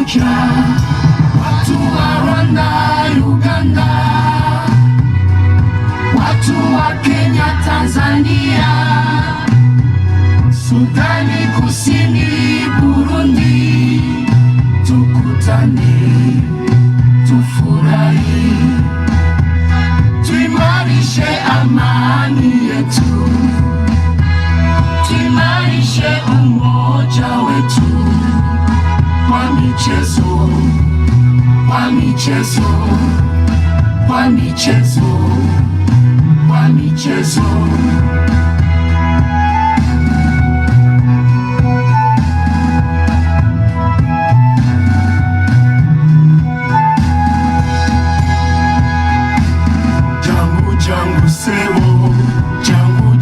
pamoja, watu wa Rwanda, Uganda, watu wa Kenya, Tanzania, Sudani Kusini, Burundi, tukutane, tufurahi, tuimarishe amani yetu, tuimarishe umoja wetu, kwa michezo, kwa michezo, kwa michezo, kwa michezo. Jangu sewo, jangu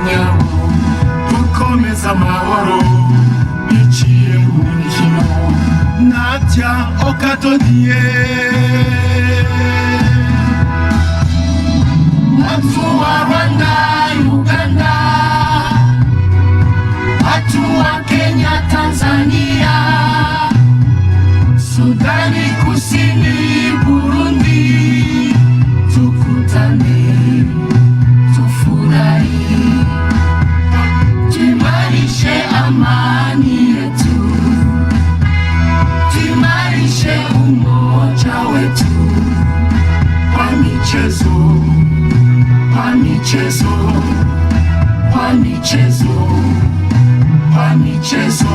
nyawo, dukomeza amahoro, biciye mu mikino, Nadia Okatodiye. Watu wa Rwanda, Uganda, watu wa Kenya, Tanzania, Sudani Kusini, Burundi, tukutane, tufurahi, tuimarishe amani yetu, tuimarishe umoja wetu, kwa michezo, kwa michezo, kwa michezo, kwa michezo.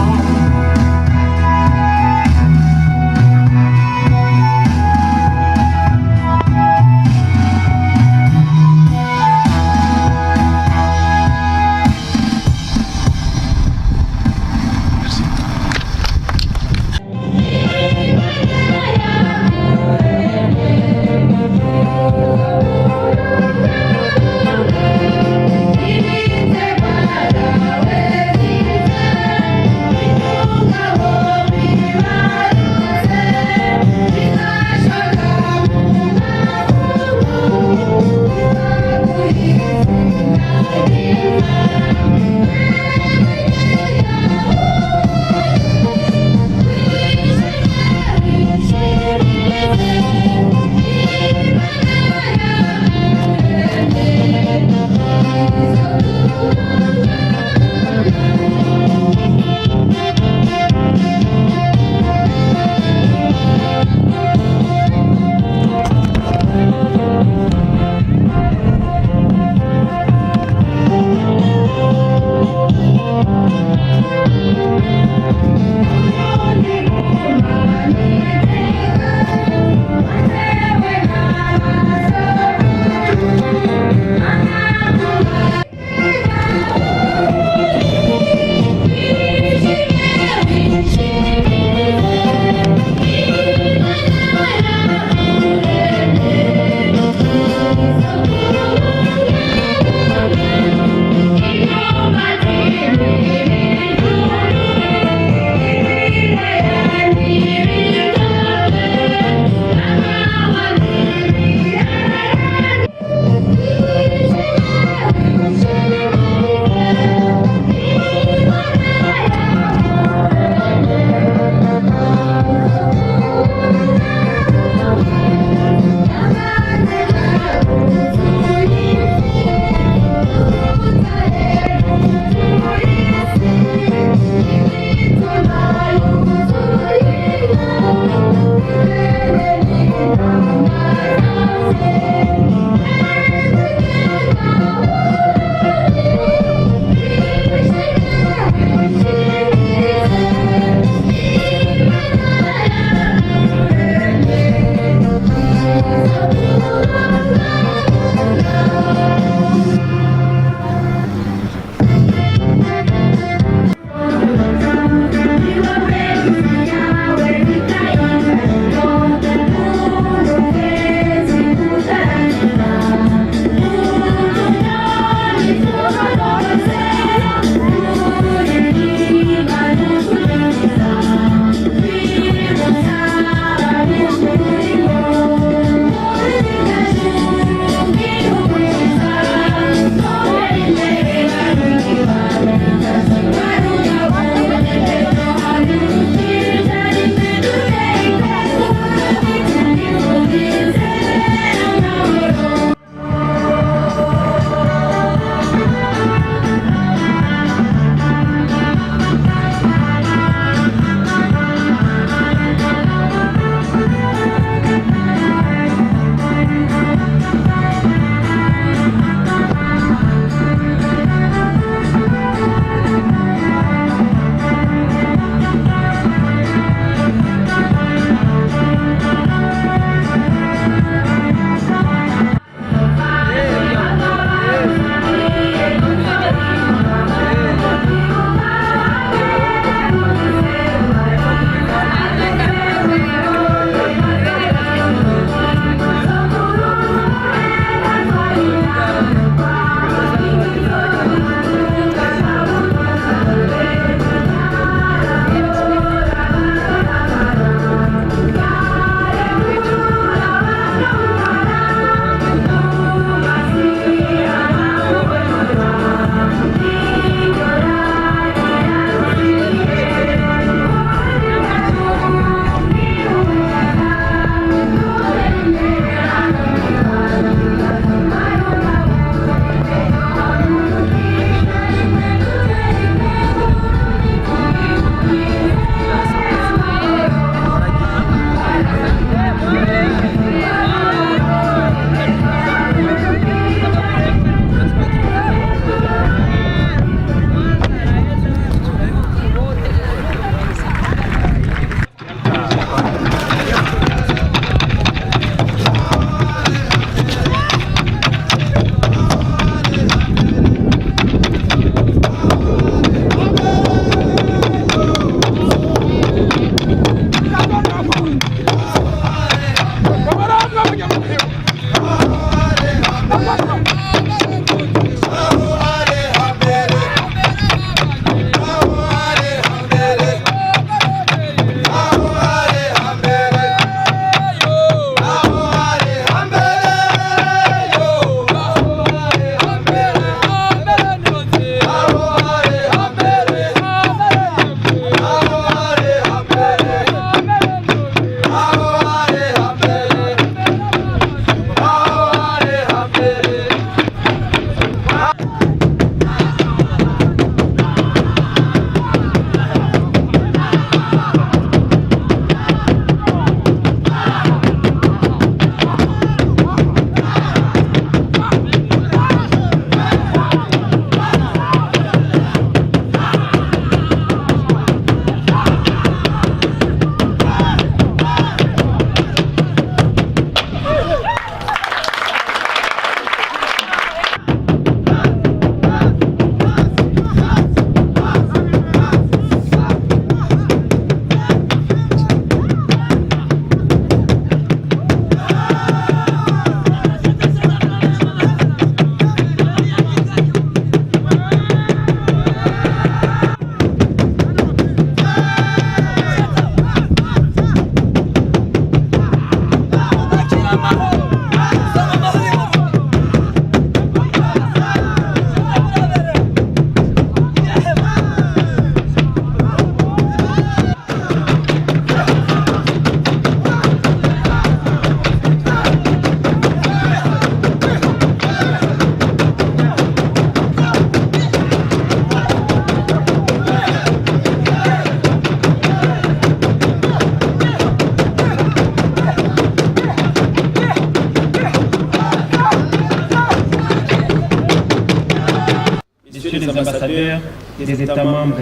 des États membres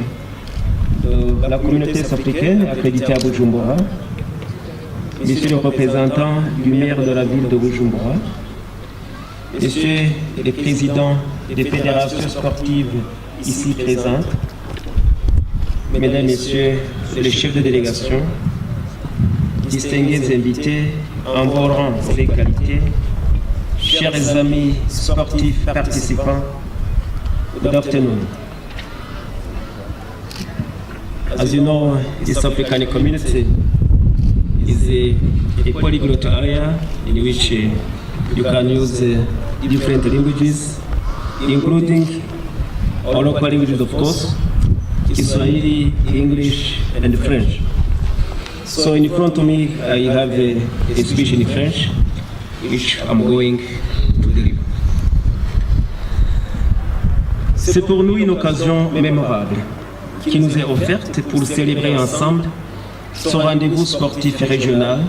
de la communauté africaine accréditée à Bujumbura, Monsieur le représentant du maire de la ville de Bujumbura, Monsieur le président des fédérations sportives ici présentes, Mesdames, Messieurs les chefs de délégation, distingués invités en vos rangs et qualités, chers amis sportifs participants, good afternoon. As you know, East African community is a polyglot area in which you can use different languages, including our local languages, of course, Kiswahili, English, and French. So in front of me, I have a speech in French, which I'm going to deliver. C'est pour nous une occasion mémorable qui nous est offerte pour célébrer ensemble ce rendez-vous sportif régional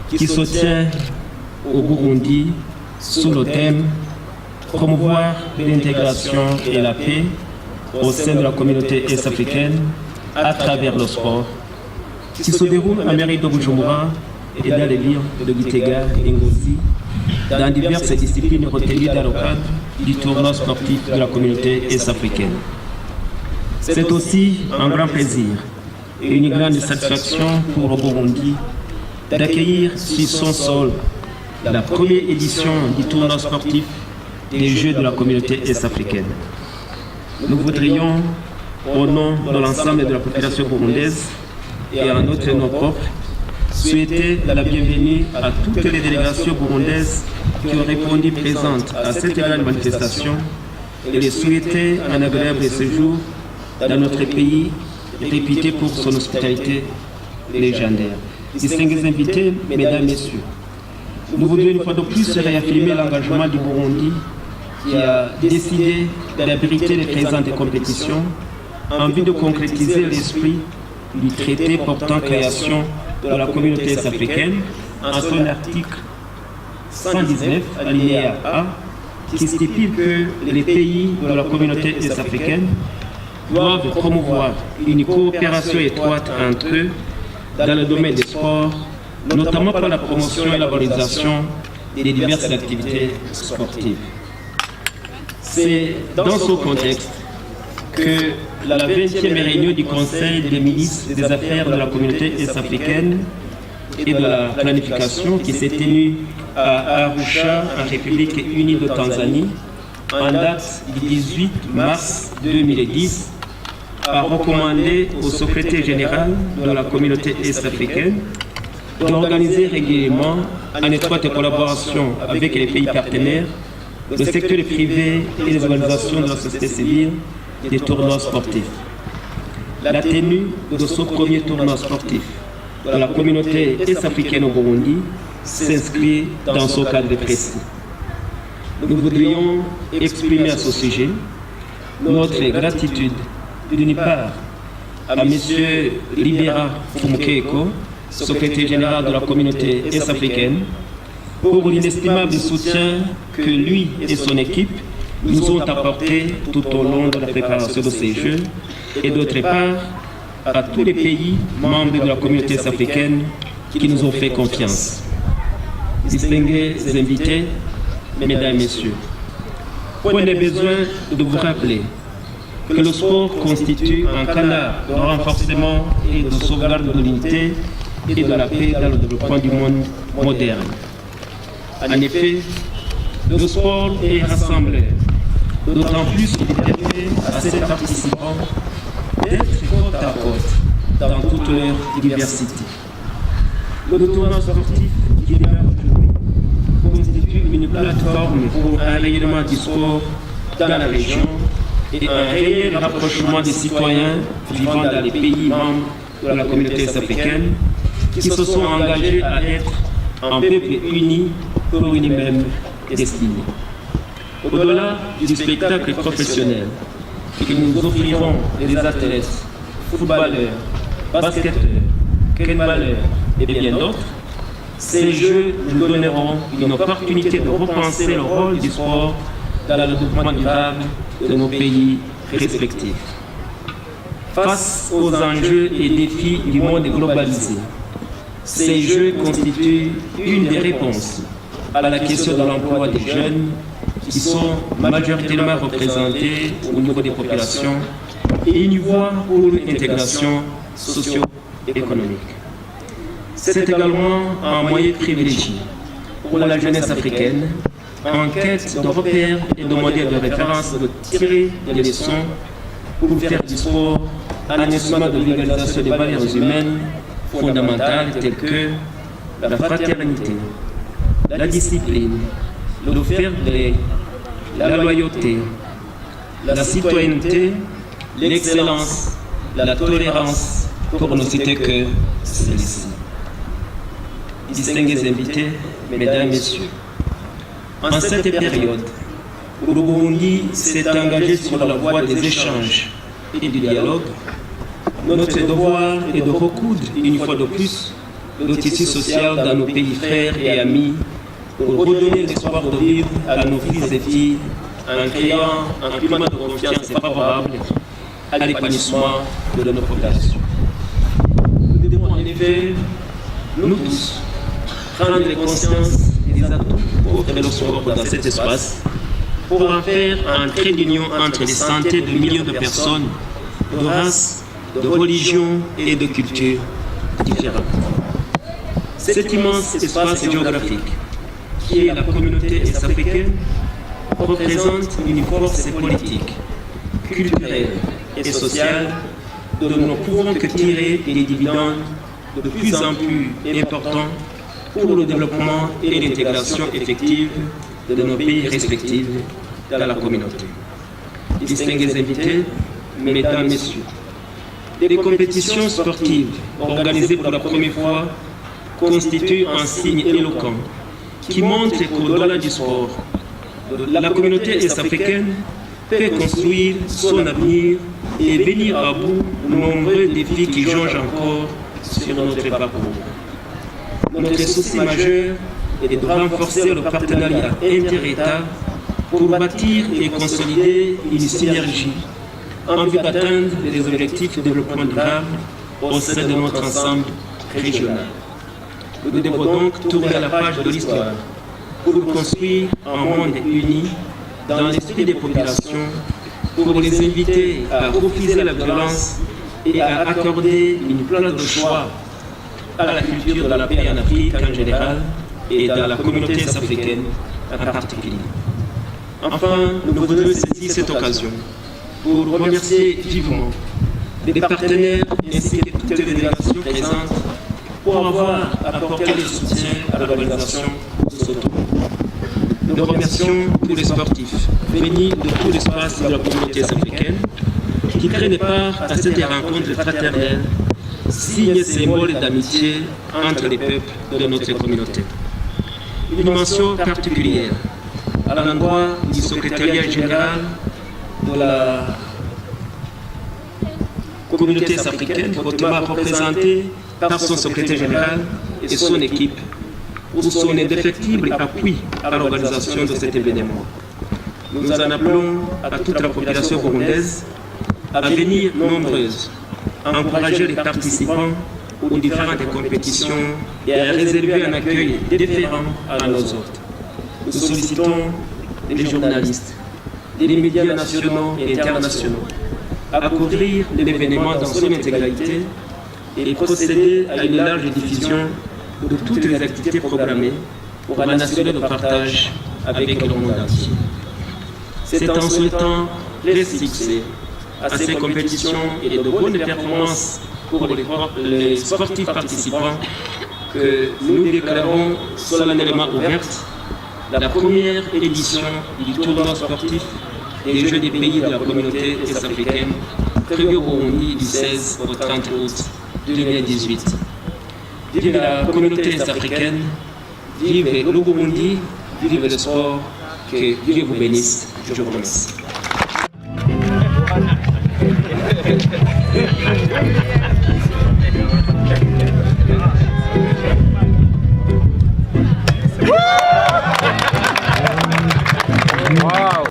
qui se tient au Burundi sous le thème « Promouvoir l'intégration et la paix au sein de la communauté est-africaine à travers le sport » qui se déroule en mairie de Bujumbura et dans les villes de Gitega et Ngozi dans diverses disciplines retenues dans le cadre du tournoi sportif de la communauté est-africaine. C'est aussi un grand plaisir et une grande satisfaction pour le Burundi d'accueillir sur son sol la première édition du tournoi sportif des Jeux de la communauté est-africaine. Nous voudrions, au nom de l'ensemble de la population burundaise et en notre nom propre, souhaiter la bienvenue à toutes les délégations burundaises qui ont répondu présentes à cette grande manifestation et les souhaiter un agréable séjour dans notre pays réputé pour son hospitalité légendaire. Distingués invités, mesdames, messieurs, nous voudrions une fois de plus réaffirmer l'engagement du Burundi qui a décidé d'abriter les présentes compétitions en vue de concrétiser l'esprit du traité portant création de la communauté est-africaine en son article 119, alinéa A, qui stipule que les pays de la communauté est-africaine doivent promouvoir une coopération étroite entre eux dans le domaine des sports, notamment par la promotion et la valorisation des diverses activités sportives. C'est dans ce contexte que la 20e réunion du Conseil des ministres des Affaires de la communauté est-africaine et de la planification qui s'est tenue à Arusha, en République unie de Tanzanie, en date du 18 mars 2010, a recommandé au secrétaire général de la communauté est-africaine d'organiser régulièrement, en étroite collaboration avec les pays partenaires, le secteur privé et les organisations de la société civile, des tournois sportifs. La tenue de ce premier tournoi sportif de la communauté est-africaine au Burundi s'inscrit dans ce cadre précis. Nous voudrions exprimer à ce sujet notre gratitude d'une part à M. Libera Fumukeko, secrétaire général de la communauté est-africaine, pour l'inestimable soutien que lui et son équipe nous ont apporté tout au long de la préparation de ces Jeux, et d'autre part à tous les pays membres de la communauté est-africaine qui nous ont fait confiance. Distingués invités, mesdames et messieurs, point de besoin de vous rappeler que le sport constitue un canal de renforcement et de sauvegarde de l'unité et de la paix dans le développement du monde moderne. En effet, le sport est rassembleur, d'autant plus qu'il permet à ses participants d'être côte à côte dans toute leur diversité. Le tournoi sportif qui démarre aujourd'hui constitue une plateforme pour un rayonnement du sport dans la région et un réel rapprochement des citoyens vivant dans les pays membres de la communauté africaine qui se sont engagés à être un peuple uni pour une même destinée. Au-delà du spectacle professionnel que nous offrirons des athlètes, footballeurs, basketteurs, handballeurs et bien d'autres, ces Jeux nous donneront une opportunité de repenser le rôle du sport dans le développement durable de nos pays respectifs. Face aux enjeux et défis du monde globalisé, ces Jeux constituent une des réponses à la question de l'emploi des jeunes qui sont majoritairement représentés au niveau des populations et une voie pour l'intégration socio-économique. C'est également un moyen privilégié pour la jeunesse africaine en quête de repères et de modèles de référence de tirer des leçons pour faire du sport un instrument de vulgarisation des valeurs humaines fondamentales telles que la fraternité, la discipline, le fair play, la loyauté, la citoyenneté, l'excellence, la tolérance, pour ne citer que celle-ci. Distingués invités, mesdames, messieurs, en cette période où le Burundi s'est engagé sur la voie des échanges et du dialogue, notre devoir est de recoudre une fois de plus le tissu social dans nos pays frères et amis pour redonner l'espoir de vivre à nos fils et filles en créant un climat de confiance favorable à l'épanouissement de nos populations. Nous devons en effet, nous tous, prendre conscience des atouts qu'offre le sport dans cet espace pour en faire un trait d'union entre les centaines de millions de personnes, de races, de religions et de cultures différentes. Cet immense espace géographique, qui est la communauté est-africaine, représente une force politique, culturelle et sociale dont nous ne pouvons que tirer des dividendes de plus en plus importants pour le développement et l'intégration effective de nos pays respectifs dans la communauté. Distingués invités, mesdames, messieurs, les compétitions sportives organisées pour la première fois constituent un signe éloquent qui montre qu'au-delà du sport, la communauté est-africaine peut construire son avenir et venir à bout de nombreux défis qui jonchent encore sur notre parcours. Notre souci majeur est de renforcer le partenariat inter-État pour bâtir et consolider une synergie en vue d'atteindre les objectifs de développement durable au sein de notre ensemble régional. Nous devons donc tourner la page de l'histoire pour construire un monde uni dans l'esprit des populations, pour les inviter à refuser la violence et à accorder une place de choix à la culture de la paix en Afrique en général et dans la communauté africaine en particulier. Enfin, nous voudrions saisir cette occasion pour remercier vivement les partenaires ainsi que toutes les délégations présentes pour avoir apporté le soutien à l'organisation de ce tour. Nous remercions tous les sportifs venus de tout l'espace de la communauté africaine qui prennent part à cette rencontre fraternelle, signe et symbole d'amitié entre les peuples de notre communauté. Une mention particulière à l'endroit du secrétariat général de la communauté africaine, hautement représentée par son secrétaire général et son équipe, pour son indéfectible appui à l'organisation de cet événement. Nous en appelons à toute la population burundaise à venir nombreuse, à encourager les participants aux différentes compétitions et à réserver un accueil différent à nos hôtes. Nous sollicitons les journalistes, les médias nationaux et internationaux à couvrir l'événement dans son intégralité et procéder à une large diffusion de toutes les activités programmées pour en assurer le partage avec le monde entier. C'est en souhaitant les succès à ces compétitions et de bonnes performances pour les sportifs participants que nous déclarons solennellement ouverte la première édition du tournoi sportif des Jeux des pays de la communauté est-africaine prévu au Burundi du 16 au 30 août 2018. Vive la communauté est-africaine, vive le Burundi, vive le sport, que Dieu vous bénisse. Je vous remercie. Wow.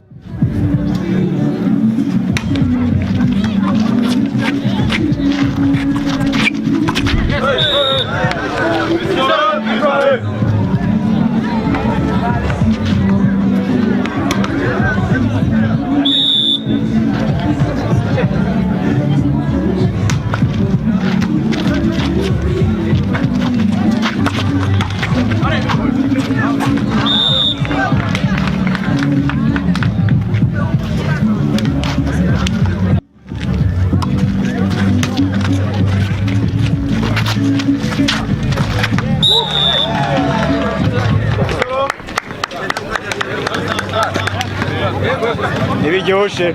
biryoshe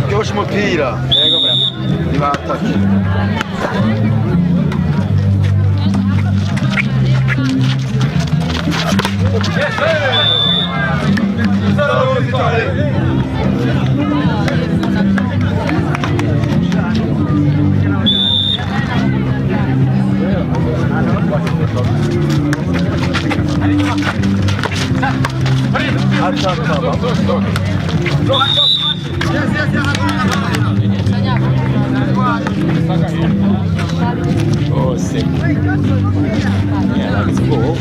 byoshe umupira yego bra nibatake Oh, sick. Yeah, that is cool.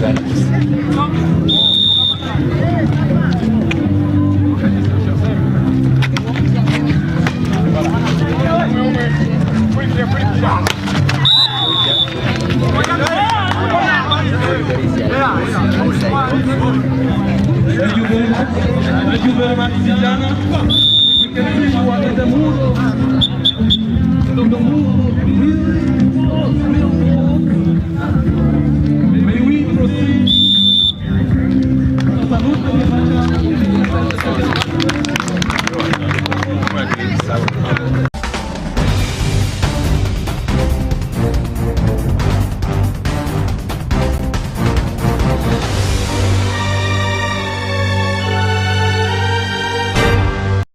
Thank you very much, Zidane.